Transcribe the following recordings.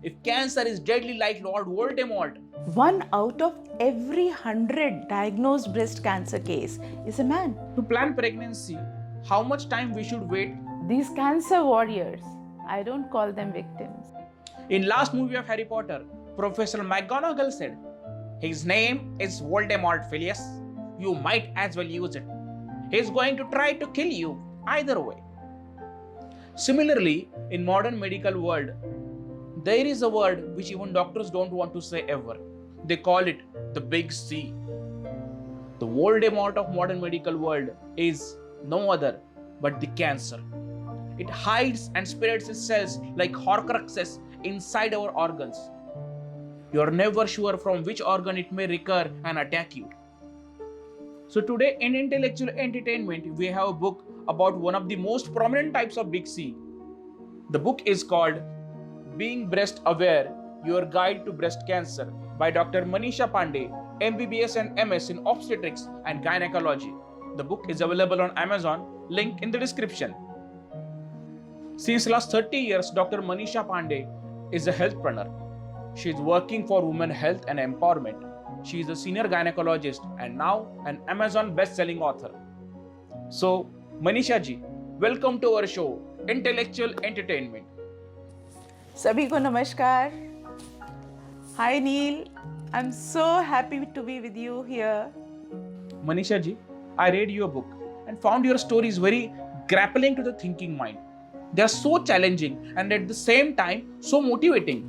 If cancer is deadly like Lord Voldemort, 1 out of every 100 diagnosed breast cancer case is a man. to plan pregnancy, how much time we should wait? These cancer warriors, I don't call them victims. In last movie of Harry Potter, Professor McGonagall said, "His name is Voldemort, Phileas. You might as well use it. He's going to try to kill you either way." Similarly, in modern medical world, there is a word which even doctors don't want to say ever. They call it the big C. The Voldemort of modern medical world is no other but the cancer. It hides and spreads its cells like horcruxes inside our organs. You are never sure from which organ it may recur and attack you. So today in intellectual entertainment, we have a book about one of the most prominent types of big C. The book is called Being Breast Aware, Your Guide to Breast Cancer by Dr. Manisha Pandey, MBBS and MS in Obstetrics and Gynecology. The book is available on Amazon, link in the description. Since last 30 years, Dr. Manisha Pandey is a healthpreneur. She is working for women health and empowerment. She is a senior gynecologist and now an Amazon best-selling author. So, Manisha ji, welcome to our show, Intellectual Entertainment. Sabhi ko namaskar. Hi Neil, I'm so happy to be with you here. Manisha ji, I read your book and found your stories very grappling to the thinking mind. They are so challenging and at the same time so motivating.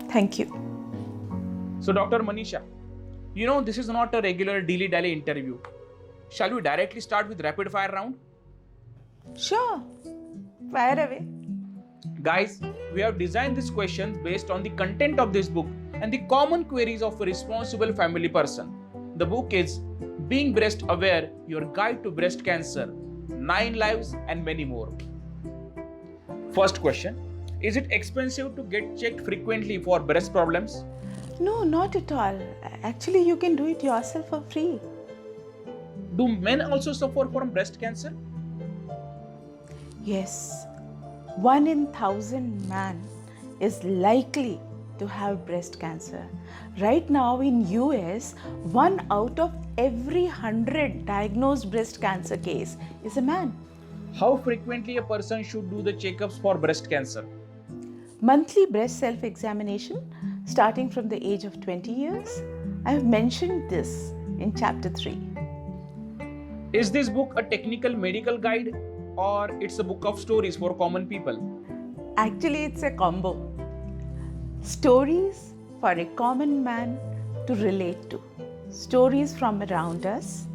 Thank you. So Dr. Manisha, you know this is not a regular dilly-dally interview. Shall we directly start with rapid fire round? Sure, fire away. Guys, we have designed this question based on the content of this book and the common queries of a responsible family person. The book is Being Breast Aware, Your Guide to Breast Cancer, 9 Lives and many more. First question, is it expensive to get checked frequently for breast problems? No, not at all. Actually, you can do it yourself for free. Do men also suffer from breast cancer? Yes, 1 in 1,000 man is likely to have breast cancer. Right now in US, 1 out of every 100 diagnosed breast cancer case is a man. How frequently a person should do the checkups for breast cancer? Monthly breast self-examination starting from the age of 20 years. I have mentioned this in chapter 3. Is this book a technical medical guide or it's a book of stories for common people? Actually, it's a combo. Stories for a common man to relate to. Stories from around us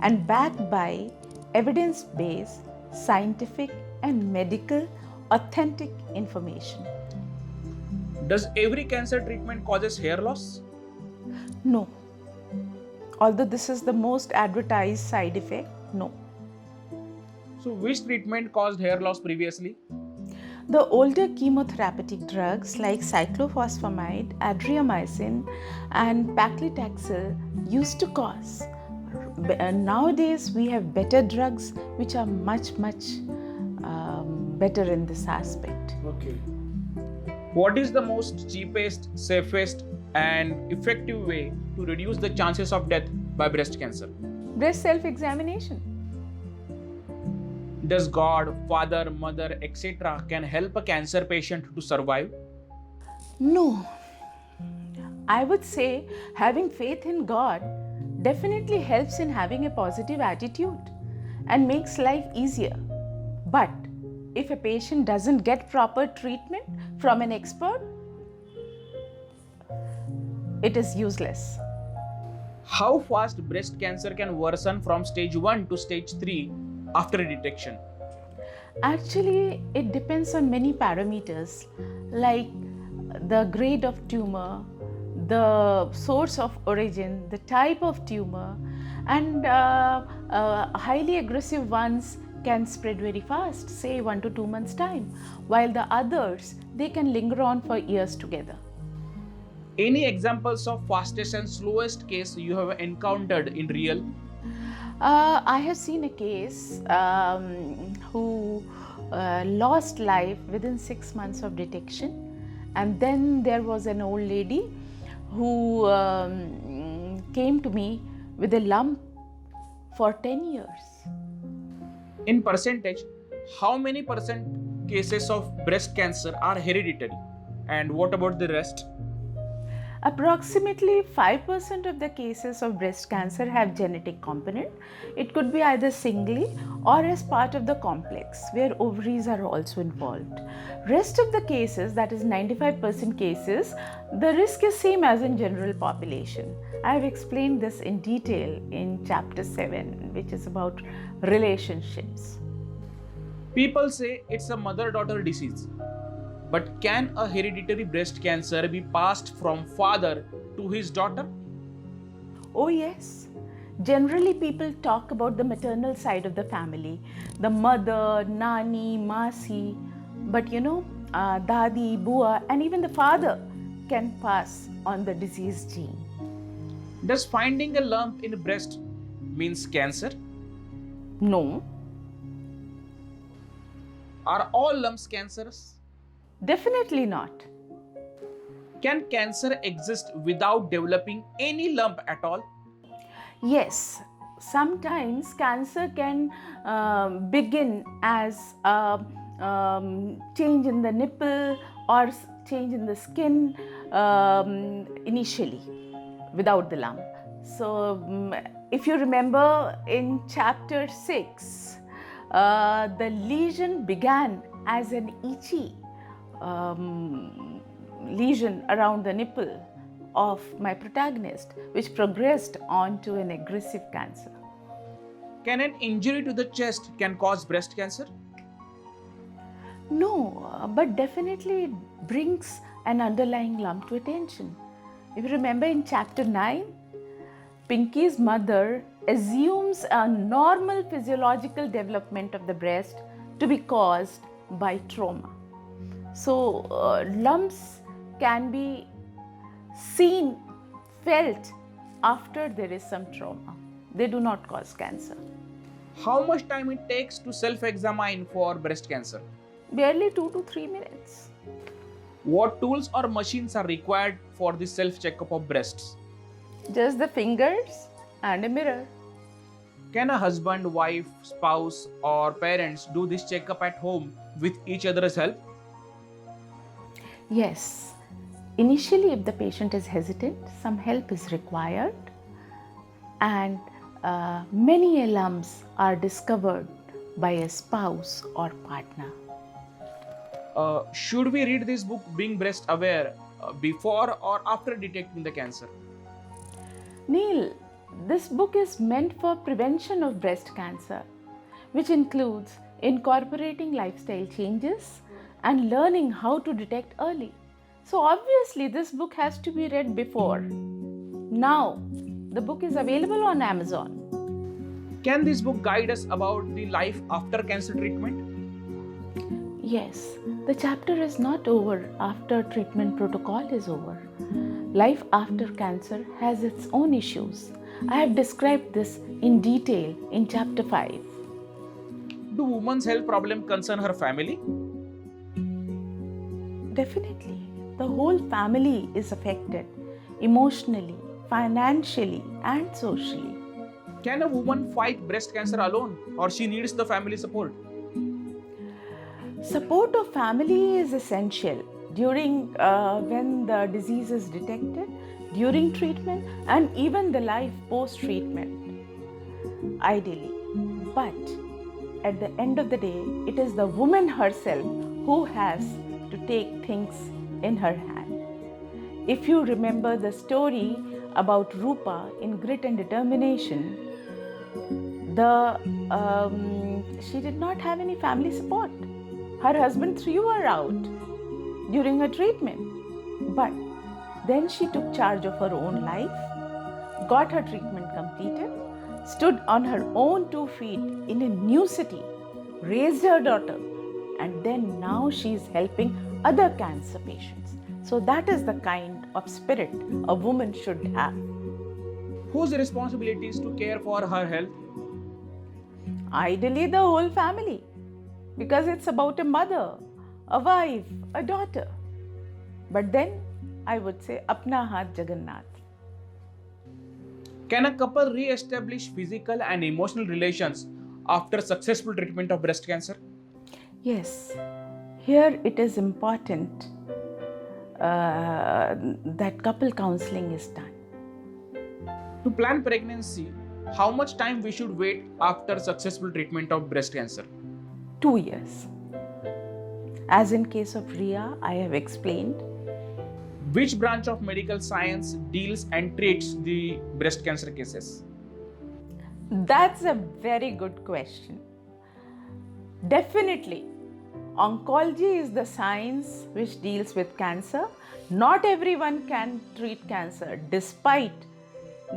and backed by evidence-based, scientific and medical authentic information. Does every cancer treatment causes hair loss? No. Although this is the most advertised side effect, no. So which treatment caused hair loss previously? The older chemotherapeutic drugs like cyclophosphamide, adriamycin and paclitaxel used to cause. Nowadays we have better drugs which are much better in this aspect. Okay. What is the most cheapest, safest and effective way to reduce the chances of death by breast cancer? Breast self-examination. Does God, father, mother, etc. can help a cancer patient to survive? No. I would say having faith in God definitely helps in having a positive attitude and makes life easier. But if a patient doesn't get proper treatment from an expert, it is useless. How fast breast cancer can worsen from stage 1 to stage 3 after detection? Actually, it depends on many parameters like the grade of tumor, the source of origin, the type of tumor, and highly aggressive ones can spread very fast, say 1 to 2 months time, while the others, they can linger on for years together. Any examples of fastest and slowest case you have encountered in real? I have seen a case who lost life within 6 months of detection, and then there was an old lady who came to me with a lump for 10 years. In percentage, how many percent cases of breast cancer are hereditary? And what about the rest? Approximately 5% of the cases of breast cancer have genetic component. It could be either singly or as part of the complex where ovaries are also involved. Rest of the cases, that is 95% cases, the risk is same as in general population. I have explained this in detail in chapter 7, which is about relationships. People say it's a mother-daughter disease. But can a hereditary breast cancer be passed from father to his daughter? Oh yes. Generally people talk about the maternal side of the family, the mother, nani, masi, but dadi, bua, and even the father can pass on the disease gene. Does finding a lump in breast means cancer? No, Are all lumps cancerous? definitely not. Can cancer exist without developing any lump at all? Yes, sometimes cancer can begin as a change in the nipple or change in the skin initially without the lump. So, if you remember in chapter 6, the lesion began as an itchy lesion around the nipple of my protagonist, which progressed on to an aggressive cancer. Can an injury to the chest can cause breast cancer? No, but definitely it brings an underlying lump to attention. If you remember in chapter 9, Pinky's mother assumes a normal physiological development of the breast to be caused by trauma. So, lumps can be seen, felt after there is some trauma. They do not cause cancer. How much time it takes to self-examine for breast cancer? Barely 2 to 3 minutes. What tools or machines are required for the self-checkup of breasts? Just the fingers and a mirror. Can a husband, wife, spouse, or parents do this checkup at home with each other's help? Yes. Initially, if the patient is hesitant, some help is required, and many lumps are discovered by a spouse or partner. Should we read this book being breast aware before or after detecting the cancer? Neil, this book is meant for prevention of breast cancer, which includes incorporating lifestyle changes and learning how to detect early. So obviously this book has to be read before. Now, the book is available on Amazon. Can this book guide us about the life after cancer treatment? Yes, the chapter is not over after treatment protocol is over. Life after cancer has its own issues. I have described this in detail in chapter 5. Do women's health problem concern her family? Definitely. The whole family is affected emotionally, financially, and socially. Can a woman fight breast cancer alone or she needs the family support? Support of family is essential during when the disease is detected, during treatment, and even the life post-treatment, ideally. But at the end of the day, it is the woman herself who has to take things in her hand. If you remember the story about Rupa in Grit and Determination, she did not have any family support. Her husband threw her out during her treatment. But then she took charge of her own life, got her treatment completed, stood on her own 2 feet in a new city, raised her daughter, and then now she is helping other cancer patients. So that is the kind of spirit a woman should have. Whose responsibility is to care for her health? Ideally, the whole family, because it's about a mother, a wife, a daughter. But then I would say, Apna Haath Jagannath. Can a couple re-establish physical and emotional relations after successful treatment of breast cancer? Yes, here it is important that couple counseling is done. To plan pregnancy, how much time we should wait after successful treatment of breast cancer? 2 years. As in case of Ria, I have explained. Which branch of medical science deals and treats the breast cancer cases? That's a very good question. Definitely, oncology is the science which deals with cancer. Not everyone can treat cancer despite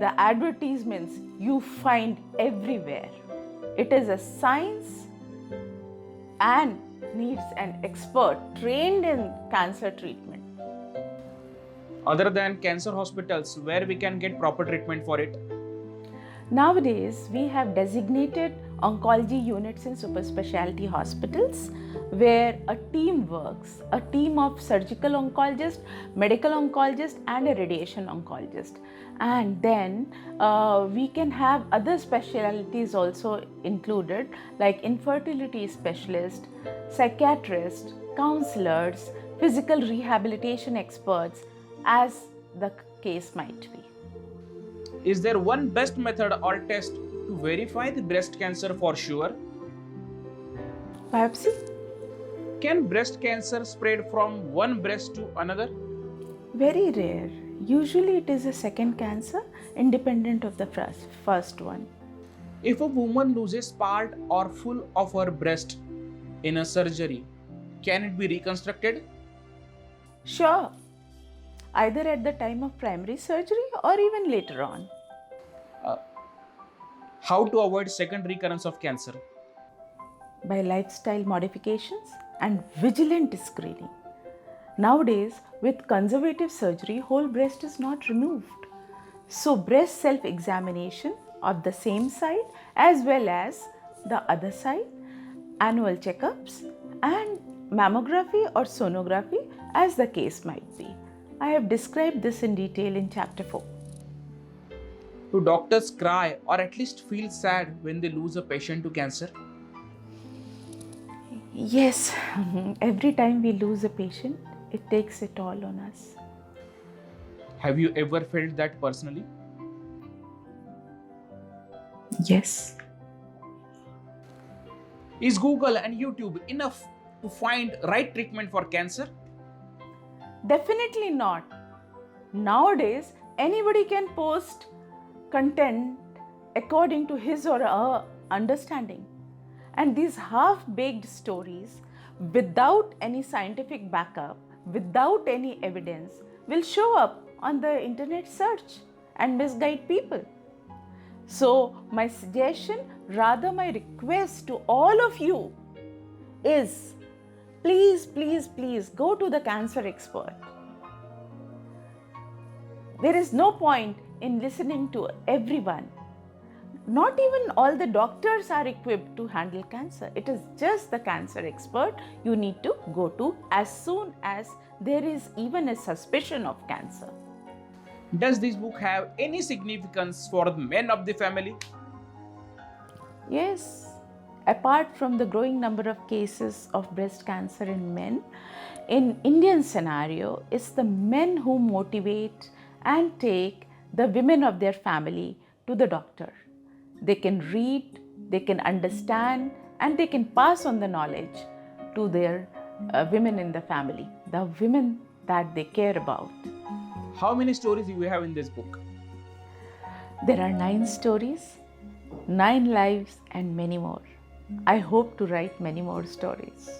the advertisements you find everywhere. It is a science and needs an expert trained in cancer treatment. Other than cancer hospitals, where we can get proper treatment for it? Nowadays, we have designated oncology units in super specialty hospitals where a team works, a team of surgical oncologists, medical oncologists and a radiation oncologist. And then we can have other specialties also included, like infertility specialist, psychiatrist, counselors, physical rehabilitation experts, as the case might be. Is there one best method or test to verify the breast cancer for sure? Biopsy? Can breast cancer spread from one breast to another? Very rare. Usually it is a second cancer independent of the first one. If a woman loses part or full of her breast in a surgery, can it be reconstructed? Sure. Either at the time of primary surgery or even later on. How to avoid second recurrence of cancer? By lifestyle modifications and vigilant screening. Nowadays, with conservative surgery, whole breast is not removed. So, breast self-examination of the same side as well as the other side, annual checkups and mammography or sonography as the case might be. I have described this in detail in chapter 4. Do doctors cry or at least feel sad when they lose a patient to cancer? Yes, every time we lose a patient, it takes a toll on us. Have you ever felt that personally? Yes. Is Google and YouTube enough to find right treatment for cancer? Definitely not. Nowadays, anybody can post content according to his or her understanding. And these half-baked stories, without any scientific backup, without any evidence, will show up on the internet search and misguide people. So, my suggestion, rather my request to all of you is, please, please, please go to the cancer expert. There is no point in listening to everyone. Not even all the doctors are equipped to handle cancer. It is just the cancer expert you need to go to as soon as there is even a suspicion of cancer. Does this book have any significance for the men of the family? Yes. Apart from the growing number of cases of breast cancer in men, in Indian scenario, it's the men who motivate and take the women of their family to the doctor. They can read, they can understand, and they can pass on the knowledge to their women in the family, the women that they care about. How many stories do you have in this book? There are 9 stories, 9 lives, and many more. I hope to write many more stories.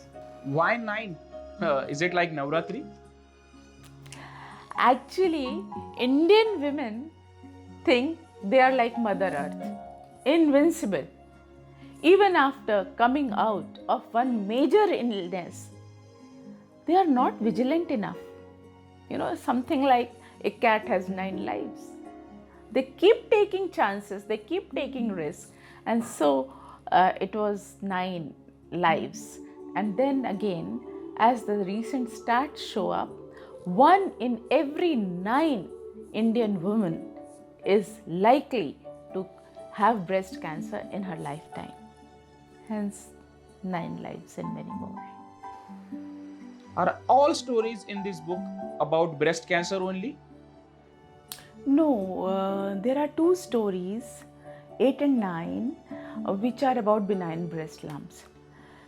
Why 9? Is it like Navratri? Actually, Indian women think they are like Mother Earth, invincible. Even after coming out of one major illness, they are not vigilant enough. Something like a cat has 9 lives. They keep taking chances, they keep taking risks, and so it was 9 lives. And then again, as the recent stats show up, 1 in every 9 Indian women is likely to have breast cancer in her lifetime. Hence, 9 lives and many more. Are all stories in this book about breast cancer only? No, there are 2 stories, 8 and 9, which are about benign breast lumps.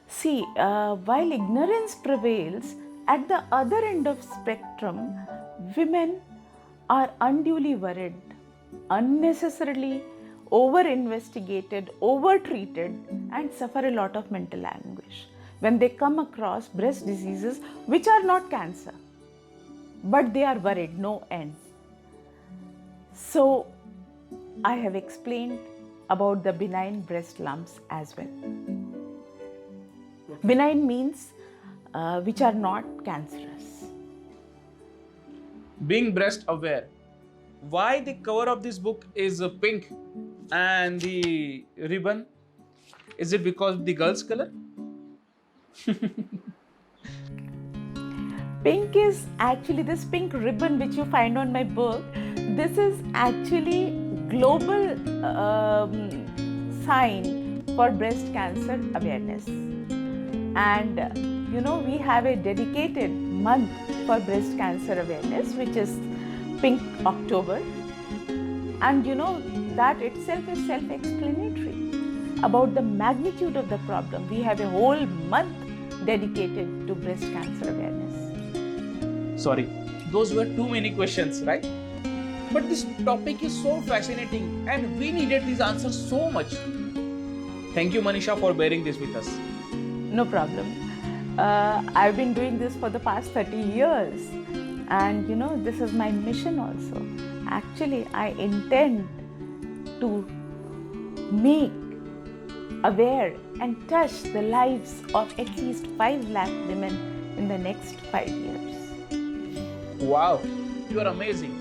See, while ignorance prevails, at the other end of spectrum, women are unduly worried, unnecessarily over-investigated, over-treated, and suffer a lot of mental anguish when they come across breast diseases which are not cancer, but they are worried no end. So, I have explained about the benign breast lumps as well. Benign means which are not cancerous. Being breast aware, why the cover of this book is pink and the ribbon? Is it because of the girl's color? Pink is actually this pink ribbon which you find on my book. This is actually global sign for breast cancer awareness. And we have a dedicated month for breast cancer awareness, which is Pink October. And that itself is self-explanatory about the magnitude of the problem. We have a whole month dedicated to breast cancer awareness. Sorry, those were too many questions, right? But this topic is so fascinating and we needed these answers so much. Thank you, Manisha, for bearing this with us. No problem. I've been doing this for the past 30 years. And this is my mission also. Actually, I intend to make aware and touch the lives of at least 5 lakh women in the next 5 years. Wow, you are amazing.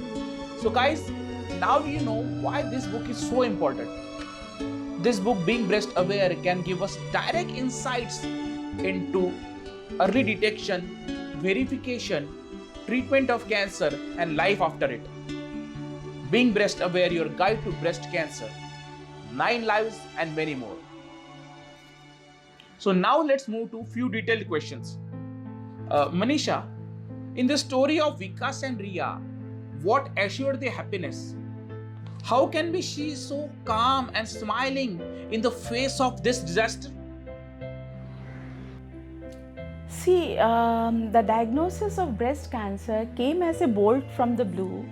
So guys, now you know why this book is so important. This book, Being Breast Aware, can give us direct insights into early detection, verification, treatment of cancer and life after it. Being Breast Aware, your guide to breast cancer, 9 lives and many more. So now let's move to few detailed questions. Manisha, in the story of Vikas and Riya, what assured their happiness? How can be she so calm and smiling in the face of this disaster? See, the diagnosis of breast cancer came as a bolt from the blue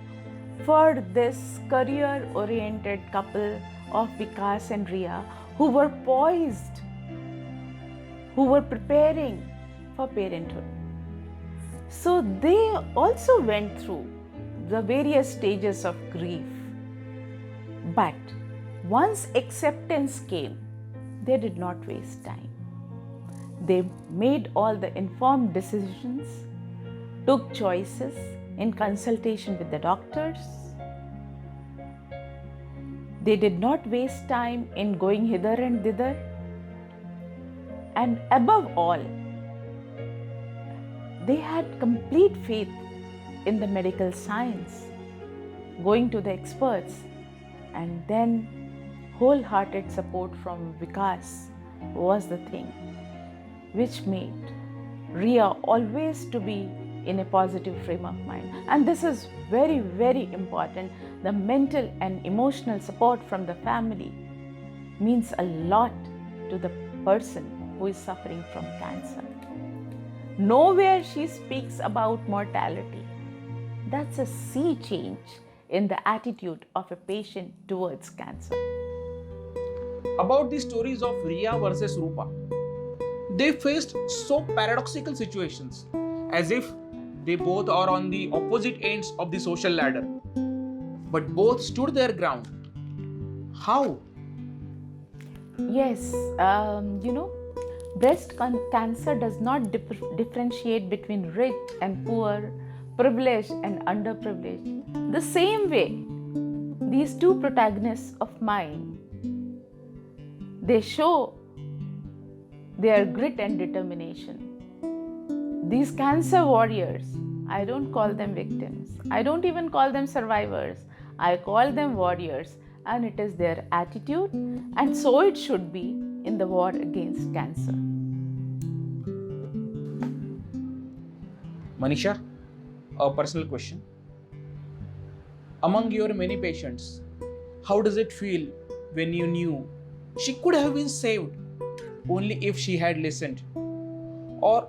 for this career-oriented couple of Vikas and Riya who were poised, who were preparing for parenthood. So they also went through the various stages of grief. But once acceptance came, they did not waste time. They made all the informed decisions, took choices in consultation with the doctors. They did not waste time in going hither and thither. And above all, they had complete faith in the medical science, going to the experts, and then wholehearted support from Vikas was the thing which made Riya always to be in a positive frame of mind. And this is very, very important. The mental and emotional support from the family means a lot to the person who is suffering from cancer. Nowhere she speaks about mortality. That's a sea change in the attitude of a patient towards cancer. About the stories of Riya versus Rupa, they faced so paradoxical situations, as if they both are on the opposite ends of the social ladder, but both stood their ground. How? Yes, breast cancer does not differentiate between rich and poor, privileged and underprivileged. The same way, these two protagonists of mine, they show their grit and determination. These cancer warriors, I don't call them victims. I don't even call them survivors. I call them warriors, and it is their attitude, and so it should be in the war against cancer. Manisha, a personal question. Among your many patients, how does it feel when you knew she could have been saved only if she had listened, or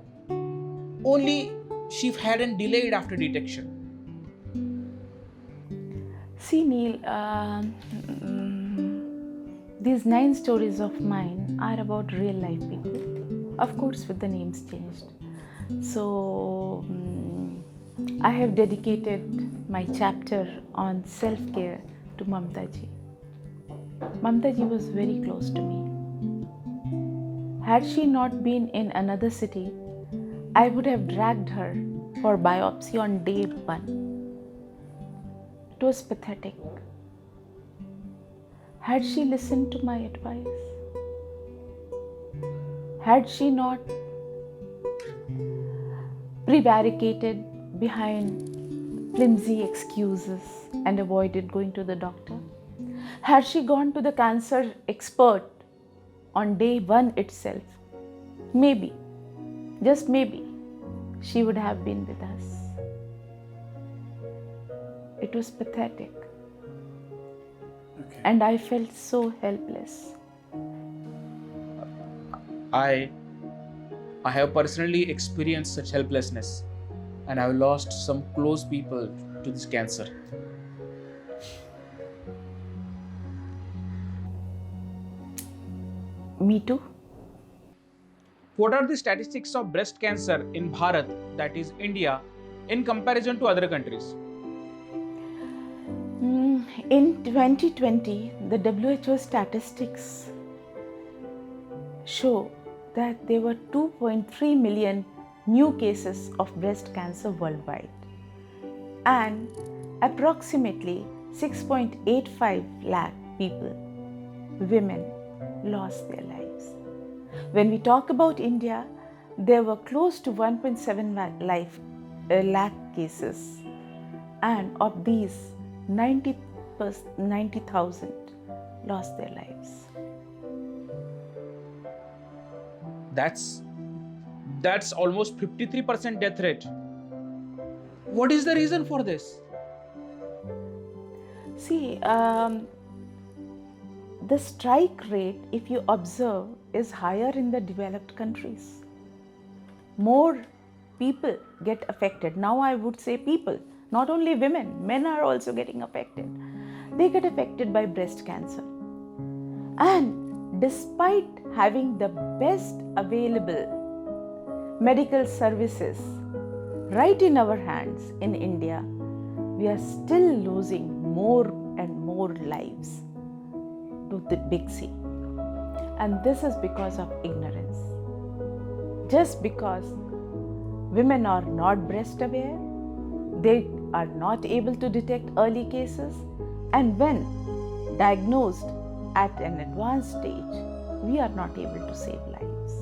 only she hadn't delayed after detection? See, Neil, these 9 stories of mine are about real life people, of course, with the names changed. So, I have dedicated my chapter on self care to Mamta ji. Mamta ji was very close to me. Had she not been in another city, I would have dragged her for biopsy on day 1. It was pathetic. Had she listened to my advice? Had she not prevaricated behind flimsy excuses and avoided going to the doctor? Had she gone to the cancer expert on day 1 itself? Maybe, just maybe, she would have been with us. It was pathetic. Okay. And I felt so helpless. I have personally experienced such helplessness, and I have lost some close people to this cancer. Me too. What are the statistics of breast cancer in Bharat, that is India, in comparison to other countries? In 2020, the WHO statistics show that there were 2.3 million new cases of breast cancer worldwide, and approximately 6.85 lakh people, women, lost their lives. When we talk about India, there were close to 1.7 lakh cases, and of these, 90,000 lost their lives. That's almost 53% death rate. What is the reason for this? See, the strike rate, if you observe, is higher in the developed countries. More people get affected. Now I would say people, not only women, men are also getting affected. They get affected by breast cancer. And despite having the best available medical services right in our hands in India, we are still losing more and more lives to the big C. And this is because of ignorance. Just because women are not breast aware, they are not able to detect early cases, and when diagnosed at an advanced stage, we are not able to save lives.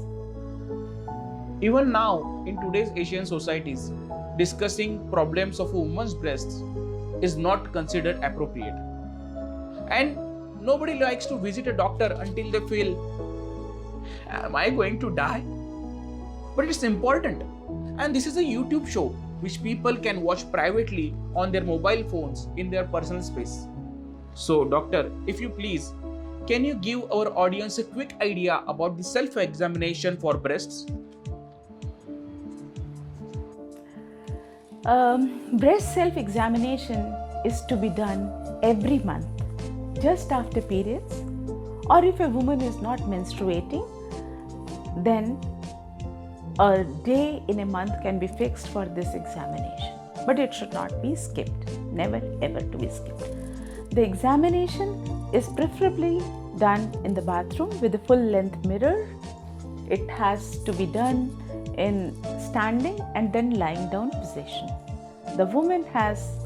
Even now, in today's Asian societies, discussing problems of a woman's breasts is not considered appropriate. And nobody likes to visit a doctor until they feel, am I going to die? But it's important. And this is a YouTube show which people can watch privately on their mobile phones in their personal space. So, doctor, if you please, can you give our audience a quick idea about the self-examination for breasts? Breast self-examination is to be done every month, just after periods, or if a woman is not menstruating, then a day in a month can be fixed for this examination. But it should not be skipped, never ever to be skipped. The examination is preferably done in the bathroom with a full-length mirror. It has to be done in standing and then lying down position. The woman has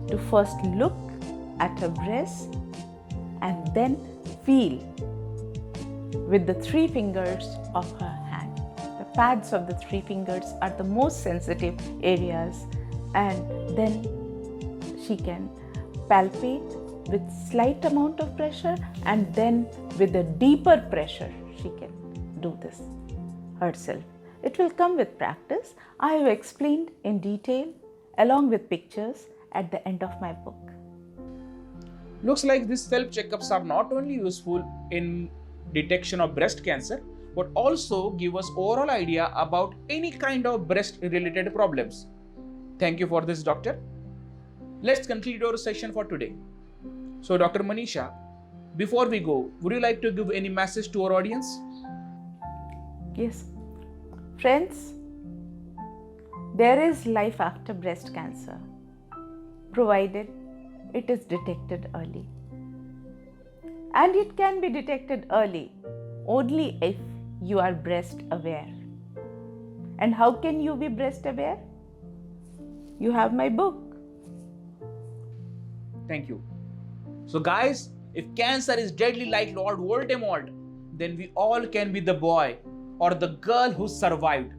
to first look at her breast and then feel with the 3 fingers of her hand. The pads of the 3 fingers are the most sensitive areas, and then she can palpate with slight amount of pressure, and then with a deeper pressure she can do this herself. It will come with practice. I have explained in detail along with pictures at the end of my book. Looks like these self checkups are not only useful in detection of breast cancer, but also give us overall idea about any kind of breast related problems. Thank you for this, doctor. Let's conclude our session for today. So, Dr. Manisha, before we go, would you like to give any message to our audience? Yes. Friends, there is life after breast cancer, provided it is detected early. And it can be detected early only if you are breast aware. And how can you be breast aware? You have my book. Thank you. So guys, if cancer is deadly like Lord Voldemort, then we all can be the boy or the girl who survived.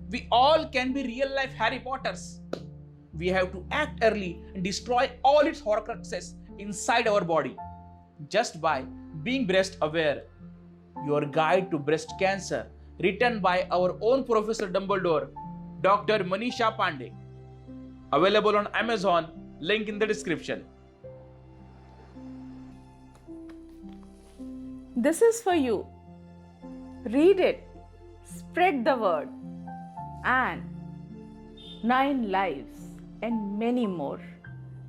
We all can be real life Harry Potters. We have to act early and destroy all its horcruxes inside our body just by being breast aware. Your Guide to Breast Cancer, written by our own Professor Dumbledore, Dr. Manisha Pandey. Available on Amazon, link in the description. This is for you. Read it, spread the word, and 9 lives and many more.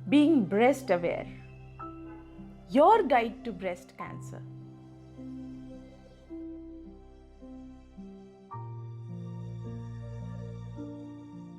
Being breast aware. Your Guide to Breast Cancer.